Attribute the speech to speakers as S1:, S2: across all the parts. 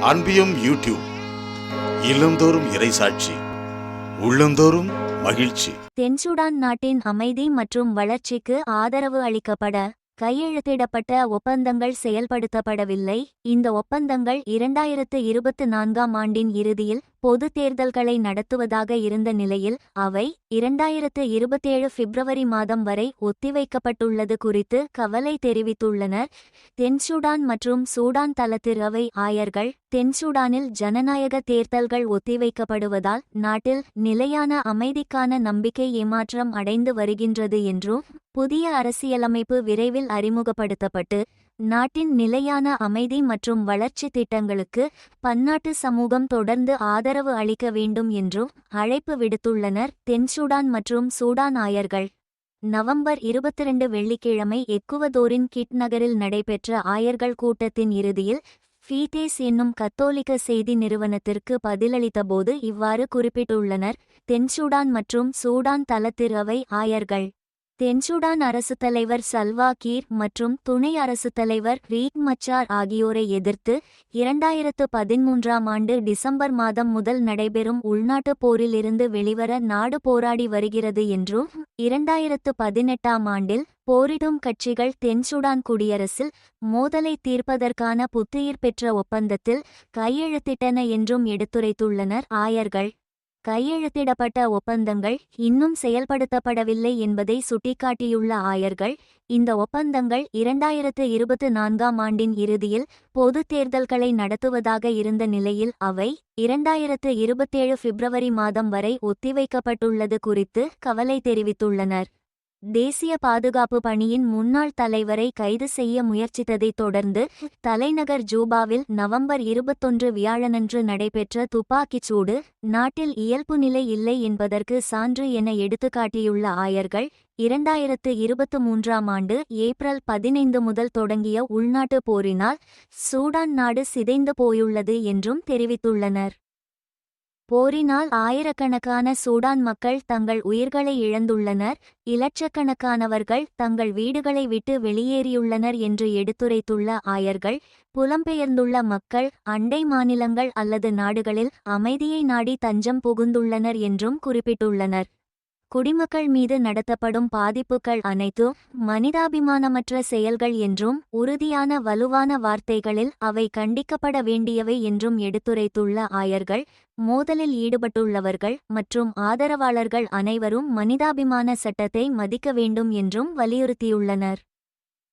S1: அன்பியும் YouTube இல்லந்தோறும் இறைசாட்சி உள்ளந்தோறும் மகிழ்ச்சி.
S2: தென்சூடான் நாட்டின் அமைதி மற்றும் வளர்ச்சிக்கு ஆதரவு அளிக்கப்பட கையெழுத்திடப்பட்ட ஒப்பந்தங்கள் செயல்படுத்தப்படவில்லை. இந்த ஒப்பந்தங்கள் 2024ஆம் ஆண்டின் இறுதியில் பொது தேர்தல்களை நடத்துவதாக இருந்த நிலையில் அவை 2027 பிப்ரவரி மாதம் வரை ஒத்திவைக்கப்பட்டுள்ளது குறித்து கவலை தெரிவித்துள்ளனர். தென்சூடான் மற்றும் சூடான் தளத்திறவை ஆயர்கள் தென்சூடானில் ஜனநாயக தேர்தல்கள் ஒத்திவைக்கப்படுவதால் நாட்டில் நிலையான அமைதிக்கான நம்பிக்கை ஏமாற்றம் அடைந்து வருகின்றது என்றும் புதிய அரசியலமைப்பு விரைவில் அறிமுகப்படுத்தப்பட்டு நாட்டின் நிலையான அமைதி மற்றும் வளர்ச்சி திட்டங்களுக்கு பன்னாட்டு சமூகம் தொடர்ந்து ஆதரவு அளிக்க வேண்டும் என்றும் அழைப்பு விடுத்துள்ளனர். தென்சூடான் மற்றும் சூடான் ஆயர்கள் நவம்பர் 22 வெள்ளிக்கிழமை எக்குவதோரின் கிட் நகரில் நடைபெற்ற ஆயர்கள் கூட்டத்தின் இறுதியில் ஃபீதேஸ் என்னும் கத்தோலிக்க செய்தி நிறுவனத்திற்கு பதிலளித்தபோது இவ்வாறு குறிப்பிட்டுள்ளனர். தென்சூடான் மற்றும் சூடான் தளத்திறவை ஆயர்கள் தென்சூடான் அரசுத் தலைவர் சல்வா கீர் மற்றும் துணை அரசுத் தலைவர் ரீக் மச்சார் ஆகியோரை எதிர்த்து 2013ஆம் ஆண்டு டிசம்பர் மாதம் முதல் நடைபெறும் உள்நாட்டு போரில் இருந்து வெளிவர நாடு போராடி வருகிறது என்றும் 2018ஆம் ஆண்டில் போரிடும் கட்சிகள் தென்சூடான் குடியரசில் மோதலை தீர்ப்பதற்கான புத்துயிர் பெற்ற ஒப்பந்தத்தில் கையெழுத்திட்டன என்றும் எடுத்துரைத்துள்ளனர். ஆயர்கள் கையெழுத்திடப்பட்ட ஒப்பந்தங்கள் இன்னும் செயல்படுத்தப்படவில்லை என்பதை சுட்டிக்காட்டியுள்ள ஆயர்கள் இந்த ஒப்பந்தங்கள் 2024ஆம் ஆண்டின் இறுதியில் பொது தேர்தல்களை நடத்துவதாக இருந்த நிலையில் அவை 2027 பிப்ரவரி மாதம் வரை ஒத்திவைக்கப்பட்டுள்ளது குறித்து கவலை தெரிவித்துள்ளனர். தேசிய பாதுகாப்பு பணியின் முன்னாள் தலைவரை கைது செய்ய முயற்சித்ததைத் தொடர்ந்து தலைநகர் ஜூபாவில் நவம்பர் 21 வியாழனன்று நடைபெற்ற துப்பாக்கிச்சூடு நாட்டில் இயல்பு நிலை இல்லை என்பதற்கு சான்று என எடுத்துக்காட்டியுள்ள ஆயர்கள் 2023ஆம் ஆண்டு ஏப்ரல் 15 முதல் தொடங்கிய உள்நாட்டு போரினால் சூடான் நாடு சிதைந்து போயுள்ளது என்றும் தெரிவித்துள்ளனர். போரினால் ஆயிரக்கணக்கான சூடான் மக்கள் தங்கள் உயிர்களை இழந்துள்ளனர். இலட்சக்கணக்கானவர்கள் தங்கள் வீடுகளை விட்டு வெளியேறியுள்ளனர் என்று எடுத்துரைத்துள்ள ஆயர்கள் புலம்பெயர்ந்துள்ள மக்கள் அண்டை மாநிலங்கள் அல்லது நாடுகளில் அமைதியை நாடி தஞ்சம் புகுந்துள்ளனர் என்றும் குறிப்பிட்டுள்ளனர். குடிமக்கள் மீது நடத்தப்படும் பாதிப்புகள் அனைத்தும் மனிதாபிமானமற்ற செயல்கள் என்றும் உறுதியான வலுவான வார்த்தைகளில் அவை கண்டிக்கப்பட வேண்டியவை என்றும் எடுத்துரைத்துள்ள ஆயர்கள் மோதலில் ஈடுபட்டுள்ளவர்கள் மற்றும் ஆதரவாளர்கள் அனைவரும் மனிதாபிமான சட்டத்தை மதிக்க வேண்டும் என்றும் வலியுறுத்தியுள்ளனர்.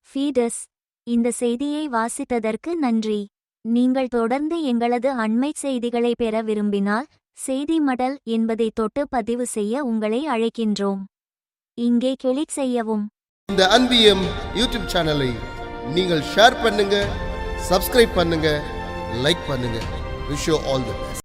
S2: ஃபீடஸ் இந்த செய்தியை வாசித்ததற்கு நன்றி. நீங்கள் தொடர்ந்து எங்களது அண்மை செய்திகளை பெற விரும்பினால் செய்தி மடல் என்பதை தொட்டு பதிவு செய்ய உங்களை அழைக்கின்றோம். இங்கே கிளிக் செய்யவும்.
S3: இந்த அன்பியம் யூடியூப் சேனலை நீங்கள் ஷேர் பண்ணுங்க, சப்ஸ்கிரைப் பண்ணுங்க, லைக் பண்ணுங்க. Wish you all the